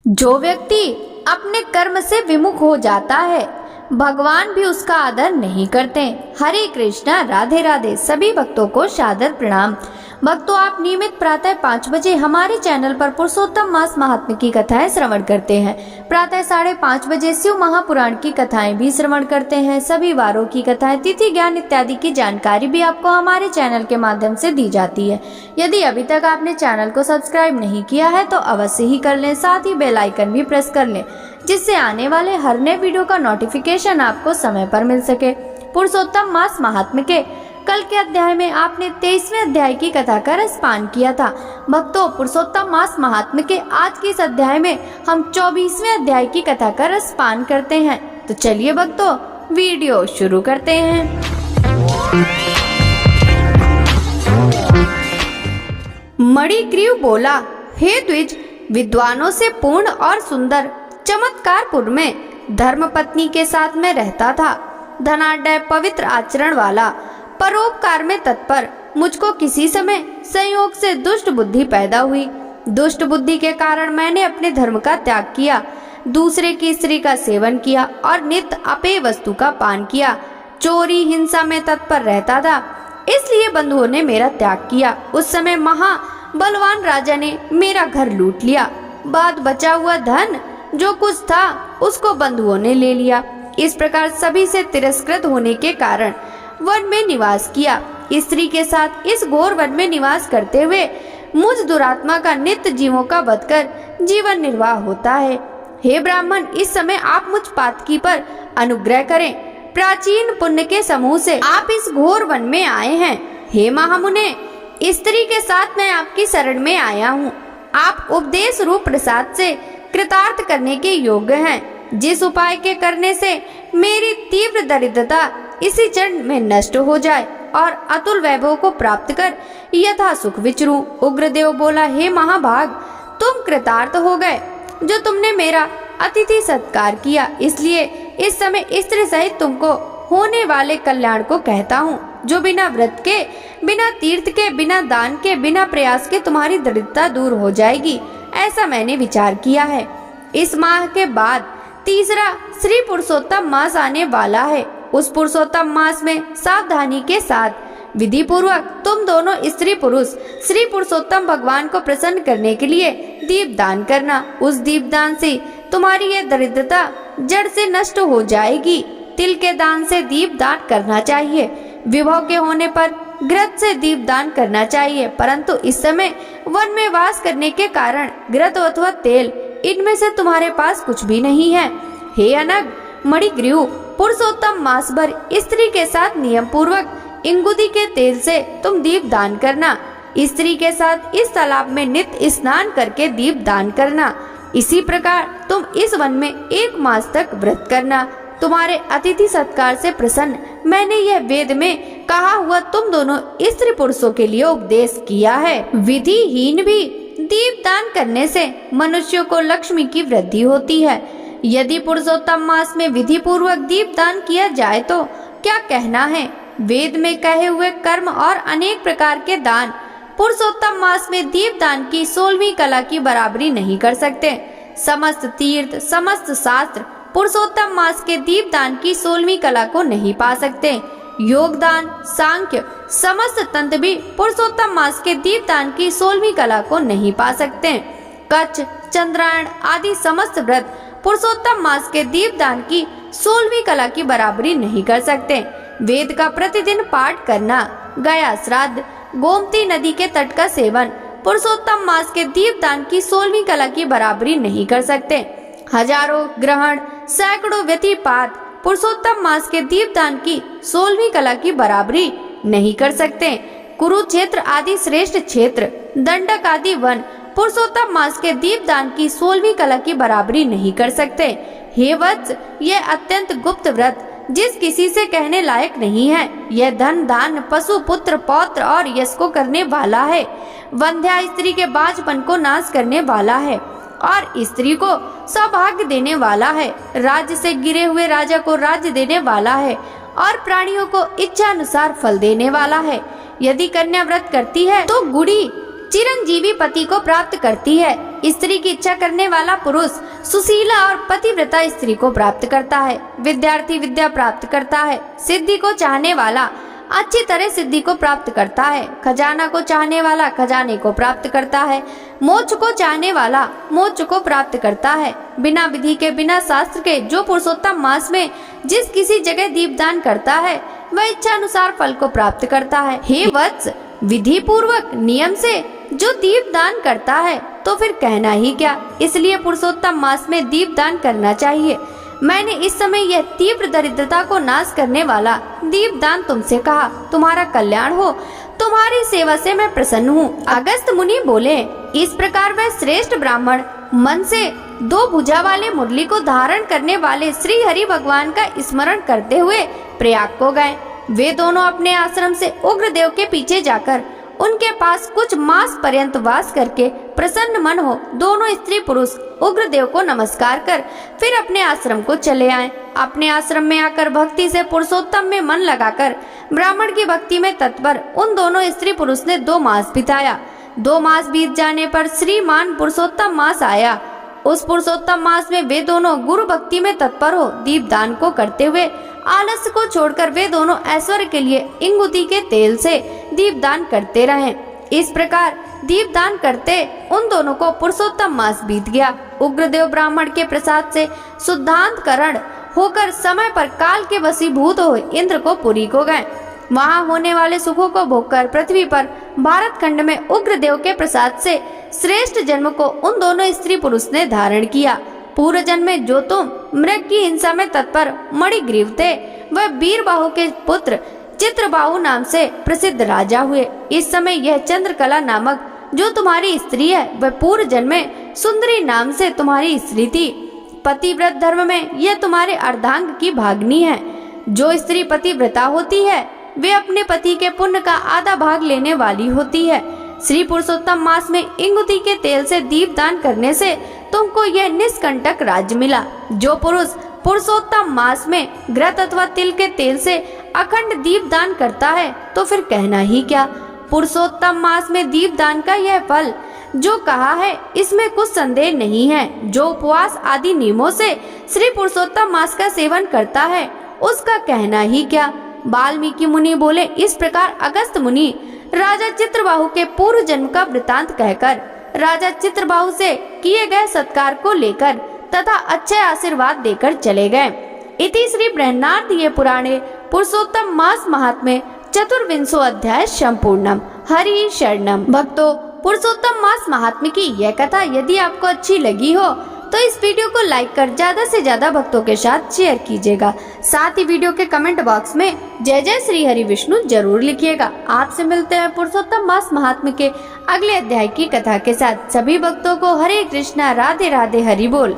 जो व्यक्ति अपने कर्म से विमुख हो जाता है, भगवान भी उसका आदर नहीं करते। हरे कृष्णा, राधे राधे। सभी भक्तों को सादर प्रणाम। भक्तों, आप नियमित प्रातः 5 बजे हमारे चैनल पर पुरुषोत्तम मास महात्म्य की कथाएं श्रवण करते हैं। प्रातः 5:30 बजे शिव महापुराण की कथाएं भी श्रवण करते हैं। सभी वारों की कथाएं, तिथि ज्ञान इत्यादि की जानकारी भी आपको हमारे चैनल के माध्यम से दी जाती है। यदि अभी तक आपने चैनल को सब्सक्राइब नहीं किया है तो अवश्य ही कर लें, साथ ही बेल आइकन भी प्रेस कर लें, जिससे आने वाले हर नए वीडियो का नोटिफिकेशन आपको समय पर मिल सके। पुरुषोत्तम मास महात्म्य के कल के अध्याय में आपने 23वें अध्याय की कथा का रसपान किया था। भक्तों, पुरुषोत्तम मास महात्म्य के आज के इस अध्याय में हम 24वें अध्याय की कथा का रसपान करते हैं। तो चलिए भक्तों, वीडियो शुरू करते हैं। मणिग्रीव बोला, हे द्विज, विद्वानों से पूर्ण और सुंदर चमत्कारपुर में धर्मपत्नी के साथ में रहता था। धनाढ्य, पवित्र आचरण वाला, परोपकार में तत्पर, मुझको किसी समय संयोग से दुष्ट बुद्धि पैदा हुई। दुष्ट बुद्धि के कारण मैंने अपने धर्म का त्याग किया, दूसरे की स्त्री का सेवन किया और नित्य अपेय वस्तु का पान किया। चोरी, हिंसा में तत्पर रहता था, इसलिए बंधुओं ने मेरा त्याग किया। उस समय महाबलवान राजा ने मेरा घर लूट लिया। बाद बचा हुआ धन जो कुछ था उसको बंधुओं ने ले लिया। इस प्रकार सभी से तिरस्कृत होने के कारण वन में निवास किया। स्त्री के साथ इस घोर वन में निवास करते हुए मुझ दुरात्मा का नित्य जीवों का वध कर जीवन निर्वाह होता है। हे ब्राह्मण, इस समय आप मुझ पातकी पर अनुग्रह करें। प्राचीन पुण्य के समूह से आप इस घोर वन में आए हैं। हे महामुने, स्त्री के साथ मैं आपकी शरण में आया हूँ। आप उपदेश रूप प्रसाद से कृतार्थ करने के योग्य हैं। जिस उपाय के करने से मेरी तीव्र दरिद्रता इसी क्षण में नष्ट हो जाए और अतुल वैभव को प्राप्त कर यथा सुख विचरूं। उग्रदेव बोला, हे महाभाग, तुम कृतार्थ हो गए जो तुमने मेरा अतिथि सत्कार किया। इसलिए इस समय स्त्री सहित तुमको होने वाले कल्याण को कहता हूँ, जो बिना व्रत के, बिना तीर्थ के, बिना दान के, बिना प्रयास के तुम्हारी दरिद्रता दूर हो जाएगी। ऐसा मैंने विचार किया है। इस माह के बाद तीसरा श्री पुरुषोत्तम मास आने वाला है। उस पुरुषोत्तम मास में सावधानी के साथ विधि पूर्वक तुम दोनों स्त्री पुरुष श्री पुरुषोत्तम भगवान को प्रसन्न करने के लिए दीप दान करना। उस दीप दान से तुम्हारी यह दरिद्रता जड़ से नष्ट हो जाएगी। तिल के दान से दीप दान करना चाहिए। विभव के होने पर घृत से दीप दान करना चाहिए, परंतु इस समय वन में वास करने के कारण घृत अथवा तेल, इनमें से तुम्हारे पास कुछ भी नहीं है। हे अनग, मणिग्रीव, पुरुषोत्तम मास भर स्त्री के साथ नियम पूर्वक इंगुदी के तेल से तुम दीप दान करना। स्त्री के साथ इस तालाब में नित्य स्नान करके दीप दान करना। इसी प्रकार तुम इस वन में 1 मास तक व्रत करना। तुम्हारे अतिथि सत्कार से प्रसन्न मैंने यह वेद में कहा हुआ तुम दोनों स्त्री पुरुषों के लिए उपदेश किया है। विधिहीन भी दीप दान करने से मनुष्यों को लक्ष्मी की वृद्धि होती है। यदि पुरुषोत्तम मास में विधि पूर्वक दीप दान किया जाए तो क्या कहना है। वेद में कहे हुए कर्म और अनेक प्रकार के दान पुरुषोत्तम मास में दीप दान की 16वीं कला की बराबरी नहीं कर सकते। समस्त तीर्थ, समस्त शास्त्र पुरुषोत्तम मास के दीप दान की 16वीं कला को नहीं पा सकते। योगदान, सांख्य, समस्त तंत्र भी पुरुषोत्तम मास के दीप दान की 16वीं कला को नहीं पा सकते। कच्छ, चंद्रायण आदि समस्त व्रत पुरुषोत्तम मास के दीप दान की 16वीं कला की बराबरी नहीं कर सकते। वेद का प्रतिदिन पाठ करना, गया श्राद्ध, गोमती नदी के तट का सेवन पुरुषोत्तम मास के दीप दान की 16वीं कला की बराबरी नहीं कर सकते। हजारों ग्रहण, सैकड़ों व्यतिपात पुरुषोत्तम मास के दीप दान की 16वीं कला की बराबरी नहीं कर सकते। कुरुक्षेत्र आदि श्रेष्ठ क्षेत्र, दंडक आदि वन पुरुषोत्तम मास के दीप दान की 16वीं कला की बराबरी नहीं कर सकते। हे वत्स, यह अत्यंत गुप्त व्रत जिस किसी से कहने लायक नहीं है। यह धन, दान, पशु, पुत्र, पौत्र और यश को करने वाला है। वंध्या स्त्री के बाझपन को नाश करने वाला है और स्त्री को सौभाग्य देने वाला है। राज्य से गिरे हुए राजा को राज्य देने वाला है और प्राणियों को इच्छा अनुसार फल देने वाला है। यदि कन्या व्रत करती है तो गुड़ी चिरंजीवी पति को प्राप्त करती है। स्त्री की इच्छा करने वाला पुरुष सुशीला और पतिव्रता स्त्री को प्राप्त करता है। विद्यार्थी विद्या प्राप्त करता है। सिद्धि को चाहने वाला अच्छी तरह सिद्धि को प्राप्त करता है। खजाना को चाहने वाला खजाने को प्राप्त करता है। मोक्ष को चाहने वाला मोक्ष को प्राप्त करता है। बिना विधि के बिना शास्त्र के जो पुरुषोत्तम मास में जिस किसी जगह दीपदान करता है वह इच्छा अनुसार फल को प्राप्त करता है। हे वत्स, विधि पूर्वक नियम से जो दीपदान करता है तो फिर कहना ही क्या। इसलिए पुरुषोत्तम मास में दीपदान करना चाहिए। मैंने इस समय यह तीव्र दरिद्रता को नाश करने वाला दीपदान तुमसे कहा। तुम्हारा कल्याण हो, तुम्हारी सेवा से मैं प्रसन्न हूँ। अगस्त मुनि बोले, इस प्रकार वह श्रेष्ठ ब्राह्मण मन से 2 भुजा वाले मुरली को धारण करने वाले श्री हरि भगवान का स्मरण करते हुए प्रयाग को गए। वे दोनों अपने आश्रम से उग्रदेव के पीछे जाकर उनके पास कुछ मास पर्यंत वास करके प्रसन्न मन हो दोनों स्त्री पुरुष उग्रदेव को नमस्कार कर फिर अपने आश्रम को चले आए। अपने आश्रम में आकर भक्ति से पुरुषोत्तम में मन लगाकर ब्राह्मण की भक्ति में तत्पर उन दोनों स्त्री पुरुष ने 2 मास बिताया। 2 मास बीत जाने पर श्रीमान पुरुषोत्तम मास आया। उस पुरुषोत्तम मास में वे दोनों गुरु भक्ति में तत्पर हो दीपदान को करते हुए आलस्य को छोड़कर वे दोनों ऐश्वर्य के लिए इंगुति के तेल से दीपदान करते रहे। इस प्रकार दीपदान करते उन दोनों को पुरुषोत्तम मास बीत गया। उग्रदेव ब्राह्मण के प्रसाद से शुद्धांतकरण होकर समय पर काल के वशीभूत हो इंद्र को पुरी को गए। वहां होने वाले सुखों को भोगकर पृथ्वी पर भारत खंड में उग्रदेव के प्रसाद से श्रेष्ठ जन्म को उन दोनों स्त्री पुरुष ने धारण किया। पूर्व जन्म में जो तुम मृग की हिंसा में तत्पर मणिग्रीव थे वह वीरबाहु के पुत्र चित्रबाहु नाम से प्रसिद्ध राजा हुए। इस समय यह चंद्रकला नामक जो तुम्हारी स्त्री है वह पूर्व जन्म में सुंदरी नाम से तुम्हारी स्त्री थी। पतिव्रत धर्म में यह तुम्हारे अर्धांग की भागनी है। जो स्त्री पतिव्रता होती है वे अपने पति के पुण्य का आधा भाग लेने वाली होती है। श्री पुरुषोत्तम मास में इंगुति के तेल से दीपदान करने से तुमको यह निष्कंटक राज्य मिला। जो पुरुष पुरुषोत्तम मास में घृत अथवा तिल के तेल से अखंड दीपदान करता है तो फिर कहना ही क्या। पुरुषोत्तम मास में दीपदान का यह फल जो कहा है इसमें कुछ संदेह नहीं है। जो उपवास आदि नियमों से श्री पुरुषोत्तम मास का सेवन करता है उसका कहना ही क्या। वाल्मीकि मुनि बोले, इस प्रकार अगस्त मुनि राजा चित्रबाहु के पूर्व जन्म का वृतांत कहकर राजा चित्रबाहु से किए गए सत्कार को लेकर तथा अच्छे आशीर्वाद देकर चले गए। इति श्री बृहन्नारदीये पुराणे पुरुषोत्तम मास महात्म्ये चतुर्विंशो अध्याय संपूर्णम। हरि शरणम। भक्तों, पुरुषोत्तम मास महात्म्य की यह कथा यदि आपको अच्छी लगी हो तो इस वीडियो को लाइक कर ज्यादा से ज्यादा भक्तों के साथ शेयर कीजिएगा। साथ ही वीडियो के कमेंट बॉक्स में जय जय श्री हरि विष्णु जरूर लिखिएगा। आपसे मिलते हैं पुरुषोत्तम मास महात्म्य के अगले अध्याय की कथा के साथ। सभी भक्तों को हरे कृष्णा, राधे राधे, हरि बोल।